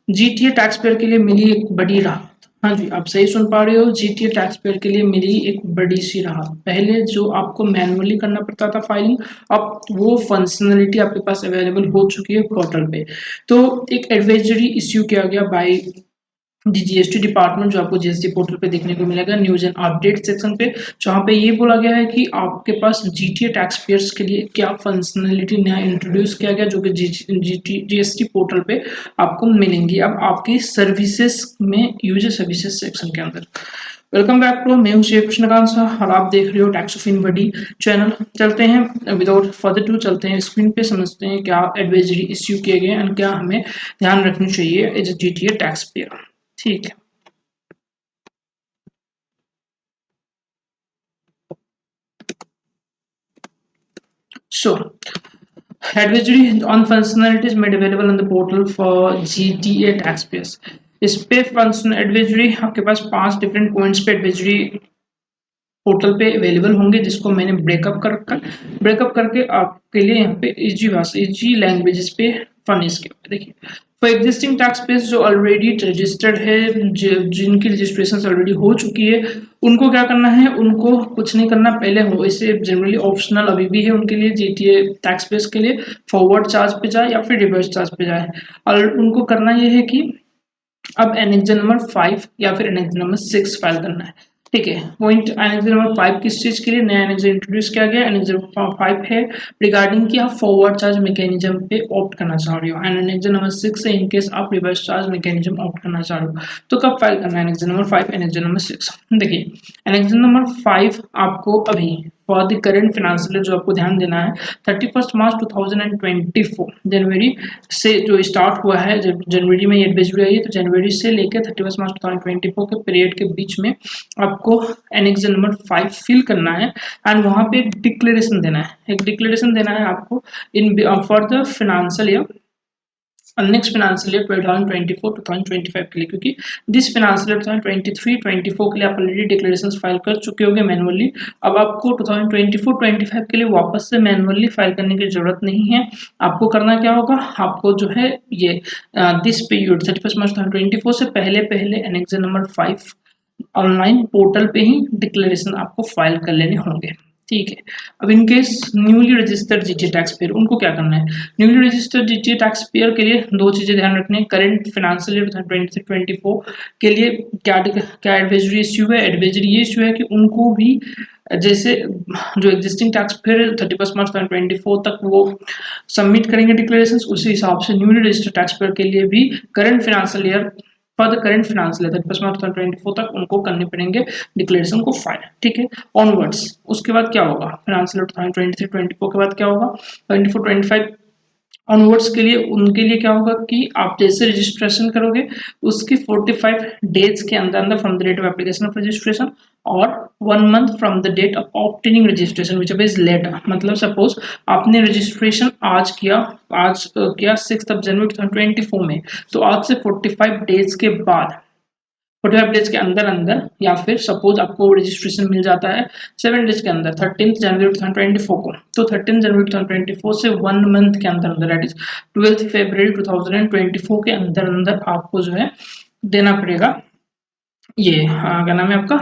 GTA tax payer के लिए मिली एक बड़ी राहत। हाँ जी, आप सही सुन पा रहे हो, जीटीए टैक्स पेयर के लिए मिली एक बड़ी सी राहत। पहले जो आपको मैनुअली करना पड़ता था फाइलिंग, अब वो फंक्शनलिटी आपके पास अवेलेबल हो चुकी है पोर्टल पे। तो एक एडवाइजरी इश्यू किया गया बाय जीएसटी डिपार्टमेंट, जो आपको जीएसटी पोर्टल पे देखने को मिलेगा न्यूज एंड अपडेट सेक्शन पे, जहाँ पे ये बोला गया है कि आपके पास जीटीए टैक्स पेयर्स के लिए क्या फंक्शनलिटी नया इंट्रोड्यूस किया गया, जो कि जीएसटी पोर्टल पे आपको मिलेंगी अब आपकी सर्विसेज में, यूजर सर्विसेज सेक्शन के अंदर। वेलकम बैक टू, मैं हूं शिव कृष्णकांत साह और आप देख रहे हो टैक्स ऑफ इनबडी चैनल। चलते हैं विदाउट फर्दर टू, चलते हैं स्क्रीन पे, समझते हैं क्या एडवाइजरी इश्यू किए गए एंड क्या हमें ध्यान रखनी चाहिए as a GTA taxpayer. ठीक है, so advisory on functionalities made available on the portal for GTA taxpayers। इस पे फंक्शन एडवाइजरी आपके पास 5 डिफरेंट पॉइंट्स पे एडवाइजरी पोर्टल पे अवेलेबल होंगे, जिसको मैंने ब्रेकअप करके आपके लिए यहाँ पे इजी भाषा, इजी लैंग्वेजेस पे फर्निश किया। देखिए, फॉर एग्जिस्टिंग टैक्स पेयर्स जो ऑलरेडी रजिस्टर्ड है, जिनकी रजिस्ट्रेशन ऑलरेडी हो चुकी है, उनको क्या करना है, उनको कुछ नहीं करना, पहले हो इसे जनरली ऑप्शनल अभी भी है उनके लिए, जीटीए टैक्स पेयर्स के लिए फॉरवर्ड चार्ज पे जाए या फिर रिवर्स चार्ज पे जाए। और उनको करना ये है कि अब एनेक्जर नंबर 5 या फिर एनेक्जर नंबर 6 फाइल करना है। ठीक है, पॉइंट एनेक्जर नंबर 5 किस चीज के लिए नया एनेक्जर इंट्रोड्यूस किया गया, एनेक्जर 5 है रिगार्डिंग कि आप फॉरवर्ड चार्ज मैकेनिज्म पे ऑप्ट करना चाह रहे हो, एंड एनेक्जर नंबर 6 है इन केस आप रिवर्स चार्ज मैकेनिज्म ऑप्ट करना चाह रहे हो। तो कब फाइल करना है एनेक्जर नंबर 5, एनेक्जर नंबर 6? देखिए, एनेक्जर नंबर 5 आपको अभी फॉर द करंट फाइनेंशियल, जो आपको ध्यान देना है 31 मार्च 2024 जनवरी से जो स्टार्ट हुआ है, जब जनवरी में ये एडवाइजरी आई है, तो जनवरी से लेकर 31 मार्च 2024 के पीरियड के बीच में आपको एनेक्जर नंबर 5 फिल करना है एंड वहाँ पे एक डिक्लेरेशन देना है, आपको in for the financial year, next financial year 2024-2025 के लिए, क्योंकि दिस फाइनेंशियल ईयर 2023-24 के लिए आप ऑलरेडी डिक्लेरेशंस फाइल कर चुके होंगे मैनुअली। अब आपको 2024-25 के लिए वापस से मैनुअली फाइल करने की जरूरत नहीं है। आपको करना क्या होगा, आपको जो है ये दिस पीरियड 31 मार्च 2024 से पहले पहले एनेक्जर नंबर 5 ऑनलाइन पोर्टल पे ही डिक्लेरेशन आपको फाइल कर लेने होंगे। ठीक है, अब in case newly registered GTA tax payer, उनको क्या करना है, newly registered GTA tax payer के लिए दो चीजें ध्यान रखनी है। करंट फाइनेंशियल ईयर 2023-24 के लिए क्या क्या एडवाइजरी इश्यू है, एडवाइजरी ये इश्यू है कि उनको भी जैसे जो एग्जिस्टिंग टैक्स पेयर 31 मार्च 2024 तक वो सबमिट करेंगे डिक्लेरेशन, उसी हिसाब से न्यूली रजिस्टर्ड टैक्स पेयर के लिए भी current financial year for the current financial year 31 मार्च 2024 तक उनको करने पड़ेंगे डिक्लेरेशन को फाइल। ठीक है, ऑनवर्ड्स उसके बाद क्या होगा, फाइनेंशियल ईयर 2023-24 के बाद क्या होगा, 24-25 ऑनवर्ड्स के लिए उनके लिए क्या होगा कि आप जैसे रजिस्ट्रेशन करोगे उसके 45 डेज के अंदर अंदर from the date of application of registration और 1 month from the date of obtaining registration which is later. मतलब सपोज आपने रजिस्ट्रेशन आज किया 6 जनवरी 2024 में, तो आज से 45 डेज के बाद, 45 डेज के अंदर अंदर, या फिर सपोज आपको रजिस्ट्रेशन मिल जाता है 7 डेज के अंदर 13 जनवरी 2024 को, तो 13 जनवरी 2024 से 1 मंथ के अंदर अंदर, दैट इज 12 फरवरी 2024 के अंदर अंदर आपको जो है देना पड़ेगा ये क्या नाम है आपका,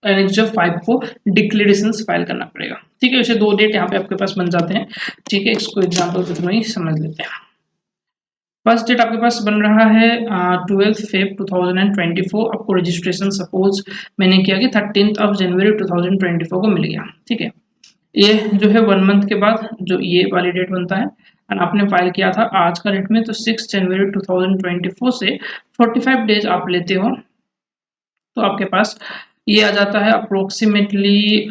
एनेक्जर 5 को डिक्लेरेशन फाइल करना पड़ेगा। ठीक है, वैसे दो डेट यहाँ पे आपके पास बन जाते हैं। ठीक है, इसको एग्जाम्पल के थ्रू ही समझ लेते हैं। फर्स्ट डेट आपके पास बन रहा है 12 फेब 2024, आपको रजिस्ट्रेशन सपोज मैंने किया कि 13 जनवरी 2024 को मिल गया। ठीक है, ये जो है 1 मंथ के बाद जो ये वाली डेट बनता है, एंड आपने फाइल किया था आज का डेट में, तो 6 जनवरी 2024 से 45 डेज आप लेते हो, तो आपके पास ये आ जाता है अप्रोक्सीमेटली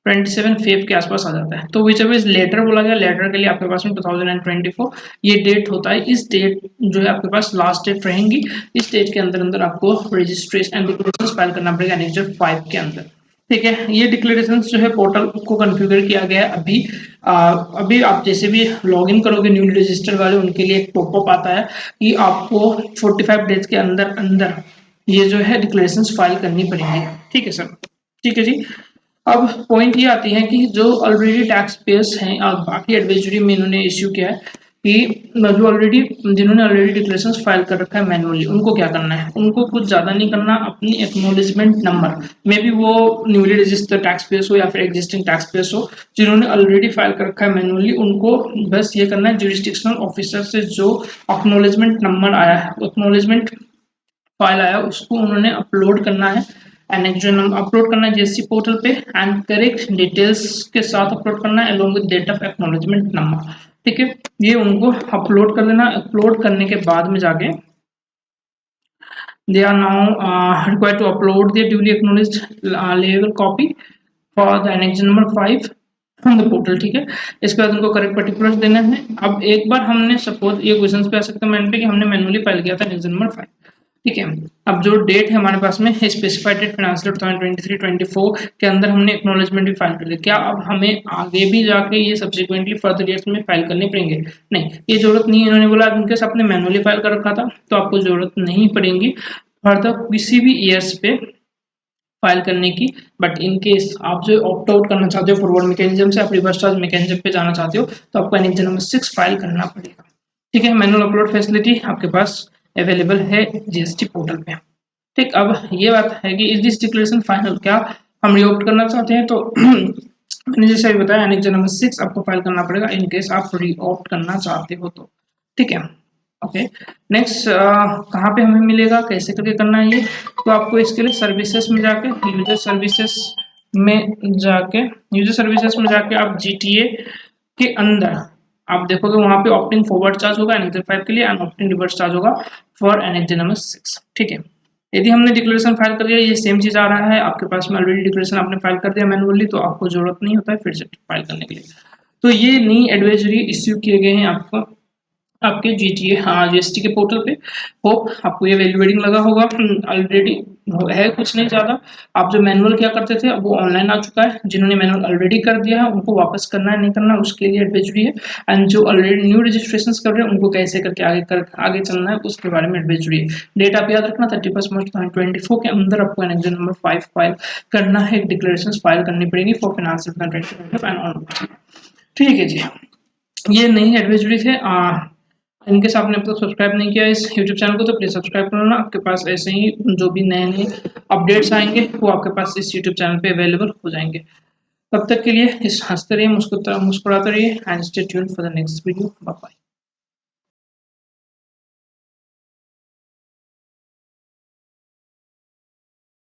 27 फेब के आसपास आ जाता है। तो विच एवर इज लेटर बोला गया, लेटर के लिए आपके पास में 2024 ये डेट होता है। इस डेट जो है आपके पास लास्ट डेट रहेंगी, इस डेट के अंदर अंदर आपको रजिस्ट्रेशन एंड डिक्लेरेशन फाइल करना पड़ेगा एनेक्जर 5 के अंदर। ठीक है, ये डिक्लेरेशन जो है पोर्टल को कॉन्फ़िगर किया गया है अभी। अभी आप जैसे भी लॉगिन करोगे न्यूली रजिस्टर वाले, उनके लिए एक पॉपअप आता है कि आपको 45 डेज के अंदर अंदर ये जो है डिक्लेरेशन फाइल करनी पड़ेगी। ठीक है सर, ठीक है जी। अब पॉइंट ये आती है कि जो ऑलरेडी टैक्स पेयर्स हैं और बाकी एडवाइजरी में इन्होंने इश्यू किया है कि जो ऑलरेडी जिन्होंने ऑलरेडी डिक्लेरेशन फाइल कर रखा है मैनुअली, उनको क्या करना है, उनको कुछ ज़्यादा नहीं करना, अपनी एक्नोलेजमेंट नंबर मे बी वो न्यूली रजिस्टर्ड टैक्स पेयर्स हो या फिर एग्जिस्टिंग टैक्स पेयर्स हो, जिन्होंने ऑलरेडी फाइल कर रखा है मैनुअली, उनको बस ये करना है जुरिस्डिक्शनल ऑफिसर से जो एक्नोलेजमेंट नंबर आया है, एक्नोलेजमेंट फाइल आया उसको उन्होंने अपलोड करना है, एनेक्स अपलोड करना है जीएसटी पोर्टल पे एंड करेक्ट डिटेल्स के साथ अपलोड करना है along with date of acknowledgement number. ठीक है, ये उनको अपलोड कर देना। अपलोड करने के बाद में जाके they are now required to upload their duly acknowledged legal copy for the annex number 5 from the portal. ठीक है, इसके बाद उनको करेक्ट पर्टिकुलर्स देना है। अब एक बार हमने सपोज ये क्वेश्चंस पे आ सकता है माइंड पे कि हमने मैनुअली फाइल किया था एनेक्स नंबर 5, ठीक है, अब जो डेट है हमारे पास में स्पेसिफाइड डेट फाइनेंशियल 2023-24 के अंदर हमने एक्नॉलेजमेंट भी फाइल कर लिया, क्या अब हमें आगे भी जाके ये सब्सिक्वेंटली फर्दर ईयर्स में फाइल करने पड़ेंगे? नहीं, ये जरूरत नहीं है। इन्होंने बोला इनकेस आपने मैनुअली फाइल कर रखा था तो आपको जरूरत नहीं पड़ेगी फर्दर किसी भी ईयर्स पे फाइल करने की। बट इन केस आप जो ऑप्ट आउट करना चाहते हो फॉरवर्ड मैकेनिज्म से, आप रिवर्स चार्ज मैकेनिज्म पे जाना चाहते हो तो आपको एनेक्स नंबर 6 फाइल करना पड़ेगा। ठीक है, मैनुअल अपलोड फैसिलिटी आपके पास अवेलेबल है जीएसटी पोर्टल पे। ठीक, अब ये बात है कि इज दिस डिक्लेरेशन फाइनल, क्या हम रीऑप्ट करना चाहते हैं तो मैंने जैसे अभी बताया एनेक्स नंबर 6 आपको फाइल करना पड़ेगा इन केस आप रीऑप्ट करना चाहते हो तो। ठीक है, ओके, नेक्स्ट कहाँ पे हमें मिलेगा, कैसे करके करना है ये, तो आपको इसके लिए सर्विसेज में जाके यूजर सर्विसेज में जाके आप जीटीए के अंदर आप देखोगे वहां पे ऑप्टिंग फॉरवर्ड चार्ज होगा एनेक्स 5 के लिए एंड ऑप्टिंग रिवर्स चार्ज होगा फॉर एनेक्स नंबर 6। ठीक है, यदि हमने डिक्लेरेशन फाइल कर दिया, ये सेम चीज आ रहा है आपके पास में ऑलरेडी डिक्लेरेशन आपने फाइल कर दिया मैनुअली, तो आपको जरूरत नहीं होता है फिर से फाइल करने के लिए। तो ये नई एडवाइजरी इश्यू किए गए हैं आपको आपके जीटीए जीएसटी के पोर्टल पे। होप आपको ये वैल्यूएडिंग लगा होगा। ऑलरेडी है कुछ नहीं ज्यादा, आप जो मैनुअल क्या करते थे अब वो ऑनलाइन आ चुका है, जिन्होंने मैनुअल ऑलरेडी कर दिया है उनको वापस करना है नहीं करना उसके लिए एडवाइजरी है, एंड जो ऑलरेडी न्यू रजिस्ट्रेशन कर रहे हैं उनको कैसे करके आगे चलना है उसके बारे में एडवाइजरी है। डेट आप याद रखना 31 मार्च 2024 के अंदर आपको एनेक्स नंबर 5 फाइल करना है, डिक्लेरेशन फाइल करनी पड़ेगी फॉर फाइनेंशियल 2025 एंड। ठीक है जी, ये नई एडवाइजरी थे। इनकेस आपने अब तक सब्सक्राइब नहीं किया इस YouTube चैनल को तो प्लीज सब्सक्राइब कर लेना, आपके पास ऐसे ही जो भी नए नए अपडेट्स आएंगे वो आपके पास इस YouTube चैनल पे अवेलेबल हो जाएंगे। तब तक के लिए इस हंसते रहिए, मुस्कुराते रहिए and stay tuned for the next video. Bye bye.